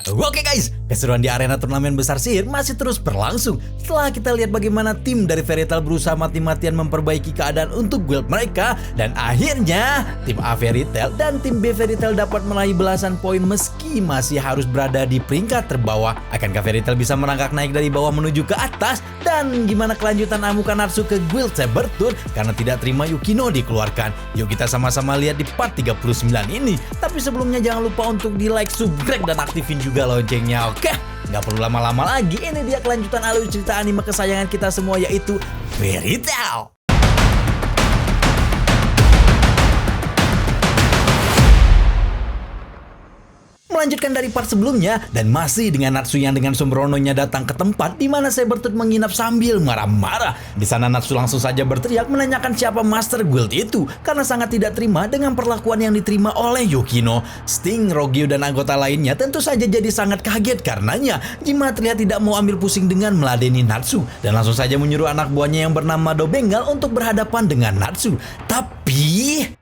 Oke guys, keseruan di arena turnamen besar sihir masih terus berlangsung. Setelah kita lihat bagaimana tim dari Fairy Tail berusaha mati-matian memperbaiki keadaan untuk guild mereka, dan akhirnya tim A Fairy Tail dan tim B Fairy Tail dapat meraih belasan poin meski masih harus berada di peringkat terbawah. Akankah Fairy Tail bisa merangkak naik dari bawah menuju ke atas? Dan gimana kelanjutan Amuka Natsu ke guild Sabertooth karena tidak terima Yukino dikeluarkan? Yuk kita sama-sama lihat di part 39 ini. Tapi sebelumnya jangan lupa untuk di like, subscribe, dan aktifin juga loncengnya, oke? Nggak perlu lama-lama lagi, ini dia kelanjutan alur cerita anime kesayangan kita semua, yaitu Fairy Tail. Melanjutkan dari part sebelumnya, dan masih dengan Natsu yang dengan sembrononya datang ke tempat di mana Sabertooth menginap sambil marah-marah. Di sana Natsu langsung saja berteriak menanyakan siapa Master Guild itu karena sangat tidak terima dengan perlakuan yang diterima oleh Yukino. Sting, Rogyu, dan anggota lainnya tentu saja jadi sangat kaget karenanya Jima terlihat tidak mau ambil pusing dengan meladeni Natsu dan langsung saja menyuruh anak buahnya yang bernama Dobengal untuk berhadapan dengan Natsu. Tapi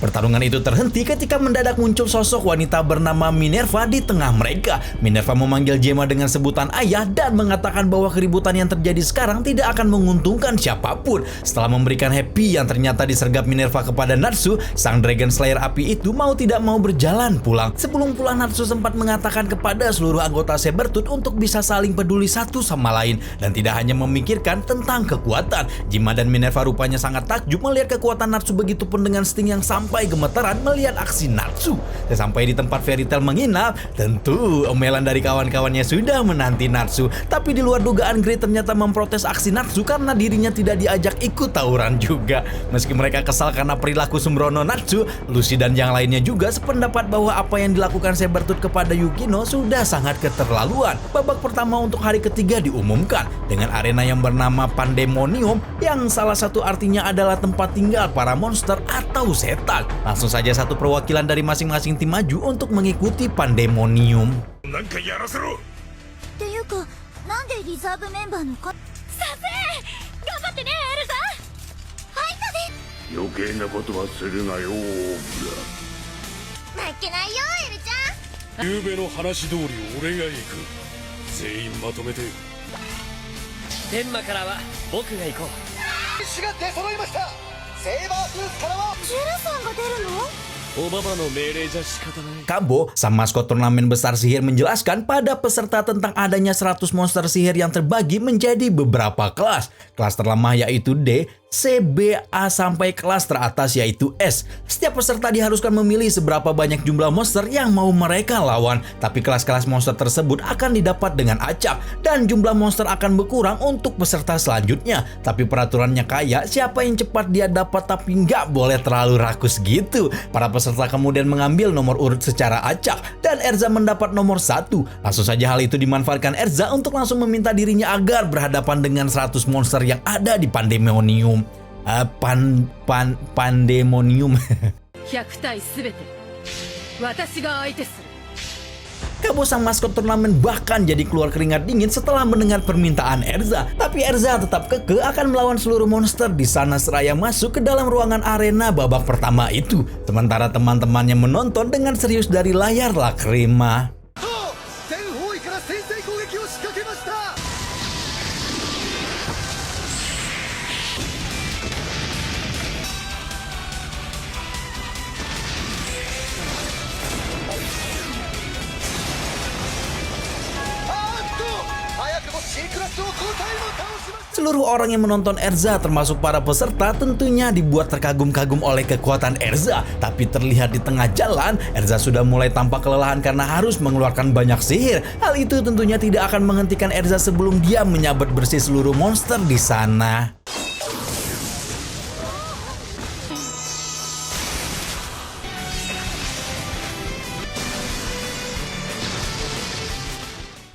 pertarungan itu terhenti ketika mendadak muncul sosok wanita bernama Minerva di tengah mereka. Minerva memanggil Gemma dengan sebutan ayah dan mengatakan bahwa keributan yang terjadi sekarang tidak akan menguntungkan siapapun. Setelah memberikan happy yang ternyata disergap Minerva kepada Natsu, sang Dragon Slayer api itu mau tidak mau berjalan pulang. Sebelum pulang, Natsu sempat mengatakan kepada seluruh anggota Sabertooth untuk bisa saling peduli satu sama lain dan tidak hanya memikirkan tentang kekuatan. Gemma dan Minerva rupanya sangat takjub melihat kekuatan Natsu, begitupun dengan Sting yang sampai gemetaran melihat aksi Natsu. Sesampai di tempat Fairy Tail menginap, tentu omelan dari kawan-kawannya sudah menanti Natsu. Tapi di luar dugaan, Grey ternyata memprotes aksi Natsu karena dirinya tidak diajak ikut tawuran juga. Meski mereka kesal karena perilaku sembrono Natsu, Lucy dan yang lainnya juga sependapat bahwa apa yang dilakukan Sabertooth kepada Yukino sudah sangat keterlaluan. Babak pertama untuk hari ketiga diumumkan dengan arena yang bernama Pandemonium, yang salah satu artinya adalah tempat tinggal para monster atau setan. Langsung saja satu perwakilan dari masing-masing tim maju untuk mengikuti Pandemonium. Kabo, sang maskot turnamen besar sihir, menjelaskan pada peserta tentang adanya 100 monster sihir yang terbagi menjadi beberapa kelas. Kelas terlemah yaitu D, C, B, A sampai kelas teratas yaitu S. Setiap peserta diharuskan memilih seberapa banyak jumlah monster yang mau mereka lawan. Tapi kelas-kelas monster tersebut akan didapat dengan acak dan jumlah monster akan berkurang untuk peserta selanjutnya. Tapi peraturannya kayak siapa yang cepat dia dapat, tapi nggak boleh terlalu rakus gitu. Para peserta kemudian mengambil nomor urut secara acak dan Erza mendapat nomor 1. Langsung saja hal itu dimanfaatkan Erza untuk langsung meminta dirinya agar berhadapan dengan 100 monster yang ada di Pandemonium. Pandemonium. Kabo, sang maskot turnamen, bahkan jadi keluar keringat dingin setelah mendengar permintaan Erza. Tapi Erza tetap kekeh akan melawan seluruh monster di sana seraya masuk ke dalam ruangan arena babak pertama itu. Sementara teman-temannya menonton dengan serius dari layar lakrima. Seluruh orang yang menonton Erza termasuk para peserta tentunya dibuat terkagum-kagum oleh kekuatan Erza. Tapi terlihat di tengah jalan, Erza sudah mulai tampak kelelahan karena harus mengeluarkan banyak sihir. Hal itu tentunya tidak akan menghentikan Erza sebelum dia menyabet bersih seluruh monster di sana.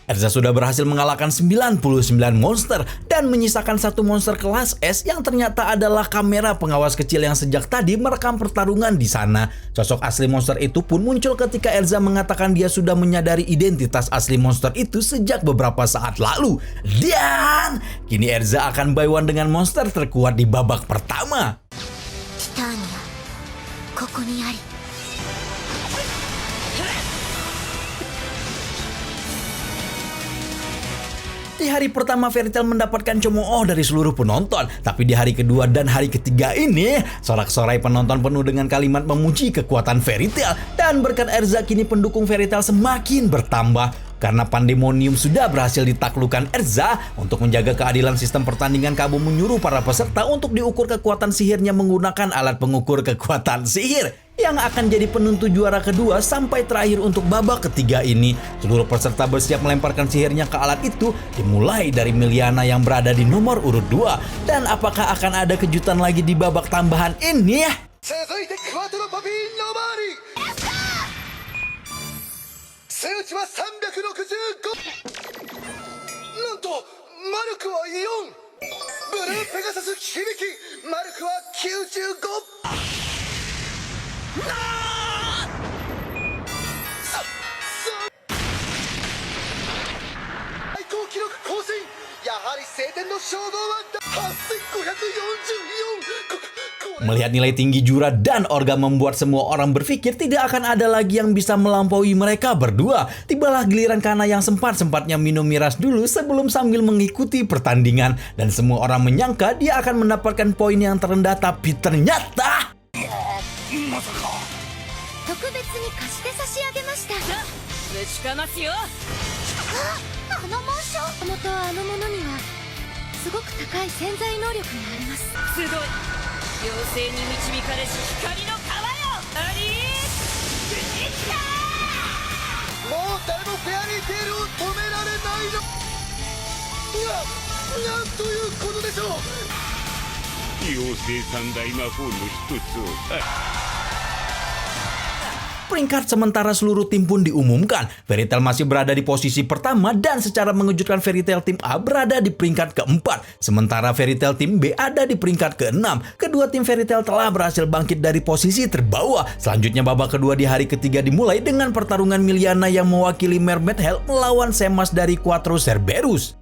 Erza sudah berhasil mengalahkan 99 monster dan menyisakan satu monster kelas S yang ternyata adalah kamera pengawas kecil yang sejak tadi merekam pertarungan di sana. Sosok asli monster itu pun muncul ketika Erza mengatakan dia sudah menyadari identitas asli monster itu sejak beberapa saat lalu. Dan kini Erza akan buy one dengan monster terkuat di babak pertama. Titania, ここにあり。Di hari pertama Fairy Tail mendapatkan cemooh dari seluruh penonton, tapi di hari kedua dan hari ketiga ini sorak-sorai penonton penuh dengan kalimat memuji kekuatan Fairy Tail, dan berkat Erza kini pendukung Fairy Tail semakin bertambah. Karena Pandemonium sudah berhasil ditaklukkan Erza, untuk menjaga keadilan sistem pertandingan, Kabu menyuruh para peserta untuk diukur kekuatan sihirnya menggunakan alat pengukur kekuatan sihir yang akan jadi penentu juara kedua sampai terakhir untuk babak ketiga ini. Seluruh peserta bersiap melemparkan sihirnya ke alat itu, dimulai dari Miliana yang berada di nomor urut 2. Dan apakah akan ada kejutan lagi di babak tambahan ini? Melihat nilai tinggi Jura dan Orga membuat semua orang berpikir tidak akan ada lagi yang bisa melampaui mereka berdua. Tibalah giliran Kana yang sempat-sempatnya minum miras dulu sebelum sambil mengikuti pertandingan. Dan semua orang menyangka dia akan mendapatkan poin yang terendah, tapi ternyata... 特別に貸して差し上げました。ぶちかますよ。あの紋章、もとあのものにはすごく高い潜在能力があります。すごい。妖精に導かれし光の川よ。ありー。できたー。もう誰もフェアリーテールを止められないの。なんということでしょう。妖精三大魔法の一つを。Peringkat sementara seluruh tim pun diumumkan. Fairy Tail masih berada di posisi pertama dan secara mengejutkan Fairy Tail tim A berada di peringkat keempat. Sementara Fairy Tail tim B ada di peringkat keenam. Kedua tim Fairy Tail telah berhasil bangkit dari posisi terbawah. Selanjutnya babak kedua di hari ketiga dimulai dengan pertarungan Miliana yang mewakili Mermaid Hell melawan Semas dari Quattro Cerberus.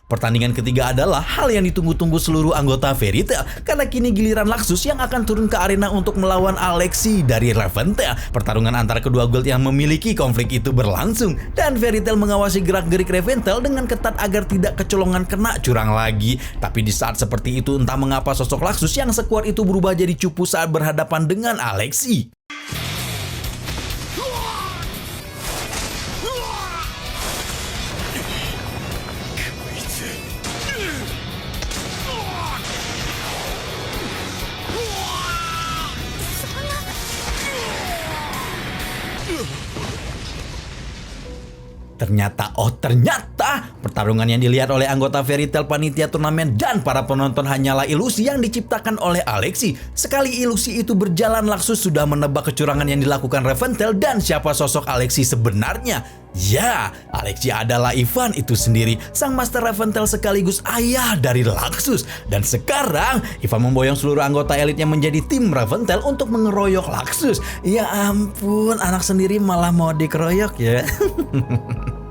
Pertandingan ketiga adalah hal yang ditunggu-tunggu seluruh anggota Fairy Tail, karena kini giliran Laxus yang akan turun ke arena untuk melawan Alexi dari Reventail. Pertarungan antara kedua guild yang memiliki konflik itu berlangsung, dan Fairy Tail mengawasi gerak-gerik Reventail dengan ketat agar tidak kecolongan kena curang lagi. Tapi di saat seperti itu, entah mengapa sosok Laxus yang sekuat itu berubah jadi cupu saat berhadapan dengan Alexi. Ternyata pertarungan yang dilihat oleh anggota Fairy Tail panitia turnamen dan para penonton hanyalah ilusi yang diciptakan oleh Alexi. Sekali ilusi itu berjalan, Laxus sudah menebak kecurangan yang dilakukan Reventail dan siapa sosok Alexi sebenarnya. Ya, Alexi adalah Ivan itu sendiri, sang master Reventail sekaligus ayah dari Laxus. Dan sekarang Ivan memboyong seluruh anggota elitnya menjadi tim Reventail untuk mengeroyok Laxus. Ya ampun, anak sendiri malah mau dikeroyok ya.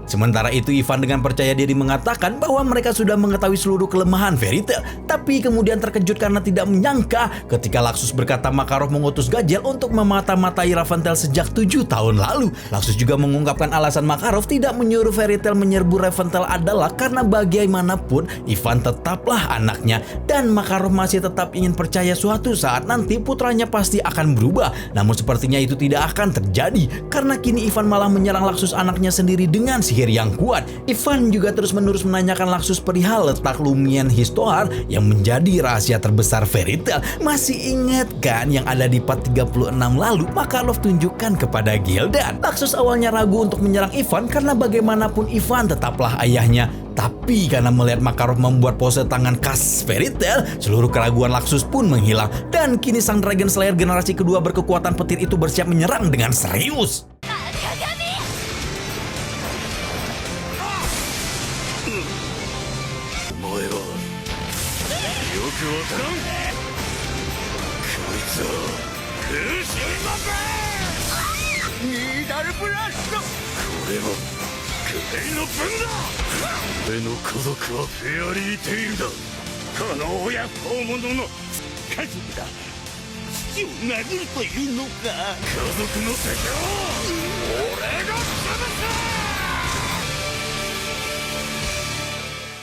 Sementara itu Ivan dengan percaya diri mengatakan bahwa mereka sudah mengetahui seluruh kelemahan Fairy Tail, tapi kemudian terkejut karena tidak menyangka ketika Laxus berkata Makarov mengutus Gajel untuk memata-matai Reventail sejak 7 tahun lalu. Laxus juga mengungkapkan alasan Makarov tidak menyuruh Fairy Tail menyerbu Reventail adalah karena bagaimanapun Ivan tetaplah anaknya, dan Makarov masih tetap ingin percaya suatu saat nanti putranya pasti akan berubah. Namun sepertinya itu tidak akan terjadi, karena kini Ivan malah menyerang Laxus anaknya sendiri dengan sihir sihir yang kuat. Ivan juga terus-menerus menanyakan Laxus perihal letak Lumière Histoire yang menjadi rahasia terbesar Fairy Tail. Masih ingat kan yang ada di part 36 lalu Makarov tunjukkan kepada Gildan. Laxus awalnya ragu untuk menyerang Ivan karena bagaimanapun Ivan tetaplah ayahnya. Tapi karena melihat Makarov membuat pose tangan khas Fairy Tail, seluruh keraguan Laxus pun menghilang. Dan kini sang Dragon Slayer generasi kedua berkekuatan petir itu bersiap menyerang dengan serius.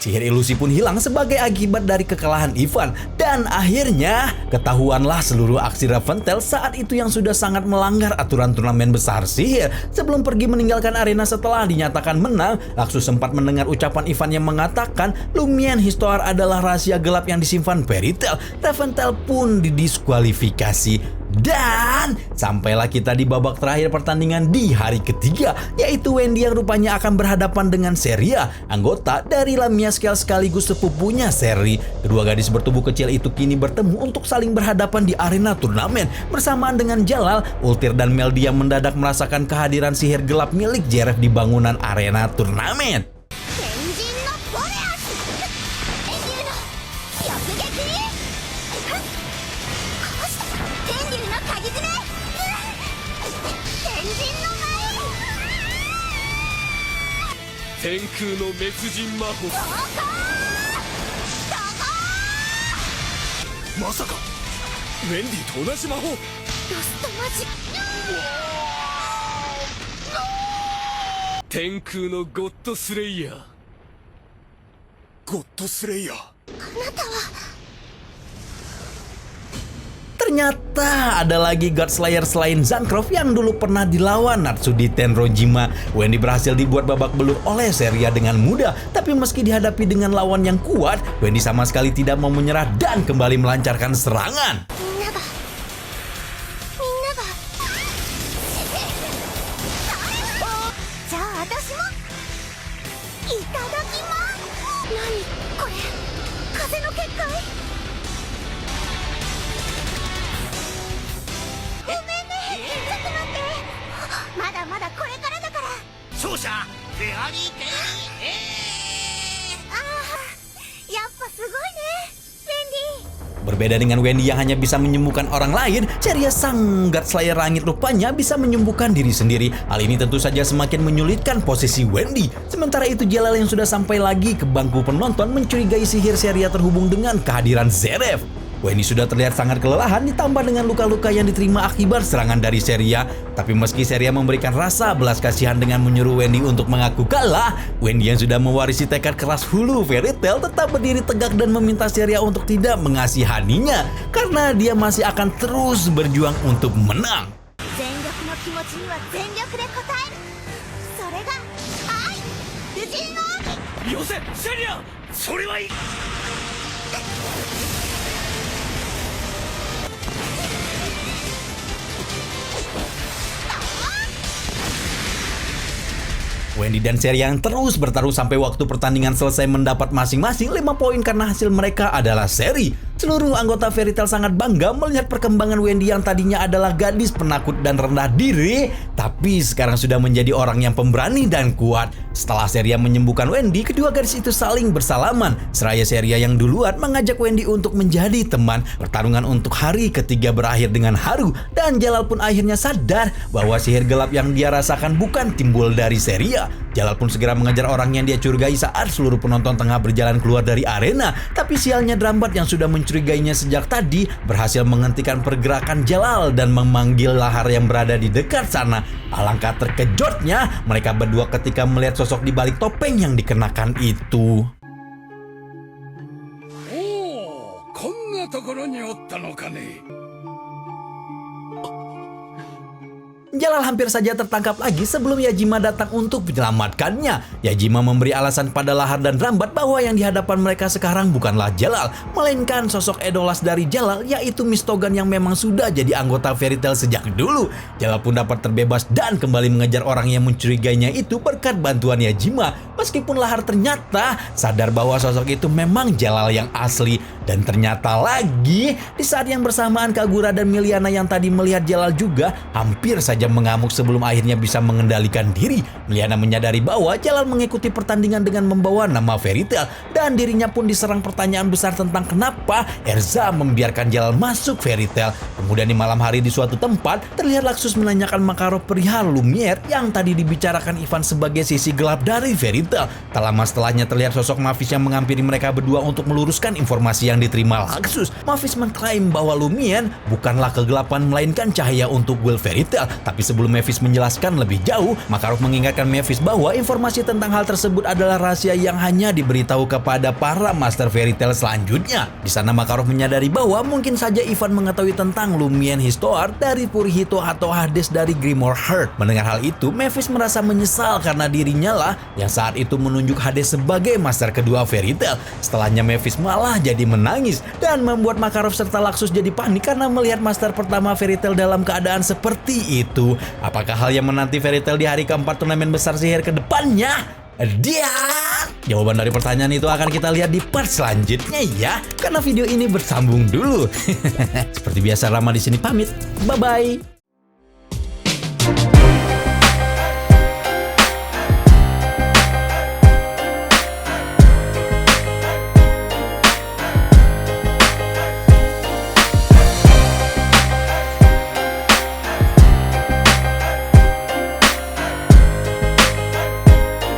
Sihir ilusi pun hilang sebagai akibat dari kekalahan Ivan. Dan akhirnya ketahuanlah seluruh aksi Raventel saat itu yang sudah sangat melanggar aturan turnamen besar sihir. Sebelum pergi meninggalkan arena setelah dinyatakan menang, Laxus sempat mendengar ucapan Ivan yang mengatakan Lumière Histoire adalah rahasia gelap yang disimpan Fairy Tail. Raventel pun didiskualifikasi. Dan sampailah kita di babak terakhir pertandingan di hari ketiga, yaitu Wendy yang rupanya akan berhadapan dengan Seria, anggota dari Lamia Scale sekaligus sepupunya Seri. Kedua gadis bertubuh kecil itu kini bertemu untuk saling berhadapan di arena turnamen. Bersamaan dengan Jalal, Ultir dan Meldy yang mendadak merasakan kehadiran sihir gelap milik Jeref di bangunan arena turnamen. Ternyata ada lagi God Slayer selain Zancroft yang dulu pernah dilawan Natsu di Tenrojima. Wendy berhasil dibuat babak belur oleh Seria dengan mudah. Tapi meski dihadapi dengan lawan yang kuat, Wendy sama sekali tidak mau menyerah dan kembali melancarkan serangan. Berbeda dengan Wendy yang hanya bisa menyembuhkan orang lain, Seria sang God Slayer langit rupanya bisa menyembuhkan diri sendiri. Hal ini tentu saja semakin menyulitkan posisi Wendy. Sementara itu Jalal yang sudah sampai lagi ke bangku penonton mencurigai sihir Seria terhubung dengan kehadiran Zeref. Wendy sudah terlihat sangat kelelahan ditambah dengan luka-luka yang diterima akibat serangan dari Seria. Tapi meski Seria memberikan rasa belas kasihan dengan menyuruh Wendy untuk mengaku kalah, Wendy yang sudah mewarisi tekad keras hulu Fairy Tail tetap berdiri tegak dan meminta Seria untuk tidak mengasihaninya karena dia masih akan terus berjuang untuk menang. Wendy dan Seria yang terus bertaruh sampai waktu pertandingan selesai mendapat masing-masing 5 poin karena hasil mereka adalah seri. Seluruh anggota Fairy Tail sangat bangga melihat perkembangan Wendy yang tadinya adalah gadis penakut dan rendah diri, tapi sekarang sudah menjadi orang yang pemberani dan kuat. Setelah Seria menyembuhkan Wendy, kedua gadis itu saling bersalaman. Seraya Seria yang duluan mengajak Wendy untuk menjadi teman. Pertarungan untuk hari ketiga berakhir dengan haru, dan Jalal pun akhirnya sadar bahwa sihir gelap yang dia rasakan bukan timbul dari Seria. Jalal pun segera mengejar orang yang dia curigai saat seluruh penonton tengah berjalan keluar dari arena. Tapi sialnya Drambat yang sudah mencurigainya sejak tadi berhasil menghentikan pergerakan Jalal dan memanggil Lahar yang berada di dekat sana. Alangkah terkejutnya mereka berdua ketika melihat sosok di balik topeng yang dikenakan itu. Jalal hampir saja tertangkap lagi sebelum Yajima datang untuk menyelamatkannya. Yajima memberi alasan pada Lahar dan Rambat bahwa yang di hadapan mereka sekarang bukanlah Jalal, melainkan sosok idolas dari Jalal, yaitu Mistogan yang memang sudah jadi anggota Fairy Tail sejak dulu. Jalal pun dapat terbebas dan kembali mengejar orang yang mencurigainya itu berkat bantuan Yajima. Meskipun Lahar ternyata sadar bahwa sosok itu memang Jalal yang asli. Dan ternyata lagi, di saat yang bersamaan Kagura dan Miliana yang tadi melihat Jalal juga hampir saja mengamuk sebelum akhirnya bisa mengendalikan diri. Miliana menyadari bahwa Jalal mengikuti pertandingan dengan membawa nama Fairy Tail, dan dirinya pun diserang pertanyaan besar tentang kenapa Erza membiarkan Jalal masuk Fairy Tail. Kemudian di malam hari di suatu tempat, terlihat Laxus menanyakan Makarov perihal Lumiere yang tadi dibicarakan Ivan sebagai sisi gelap dari Fairy Tail. Tak lama setelahnya terlihat sosok Mavis yang menghampiri mereka berdua untuk meluruskan informasi yang diterima Laxus. Mavis mengklaim bahwa Lumiere bukanlah kegelapan melainkan cahaya untuk Guild Fairy Tail. Tapi sebelum Mavis menjelaskan lebih jauh, Makarov mengingatkan Mavis bahwa informasi tentang hal tersebut adalah rahasia yang hanya diberitahu kepada para Master Fairy Tail selanjutnya. Di sana Makarov menyadari bahwa mungkin saja Ivan mengetahui tentang Lumiere Histoire dari Purihito atau Hades dari Grimoire Heart. Mendengar hal itu, Mavis merasa menyesal karena dirinya lah yang saat itu menunjuk Hades sebagai Master kedua Fairy Tail. Setelahnya Mavis malah jadi menangis dan membuat Makarov serta Laxus jadi panik karena melihat Master pertama Fairy Tail dalam keadaan seperti itu. Apakah hal yang menanti Fairy Tail di hari keempat turnamen besar sihir ke depannya? Dia jawaban dari pertanyaan itu akan kita lihat di part selanjutnya ya, karena video ini bersambung dulu. Seperti biasa Rama di sini pamit. Bye bye.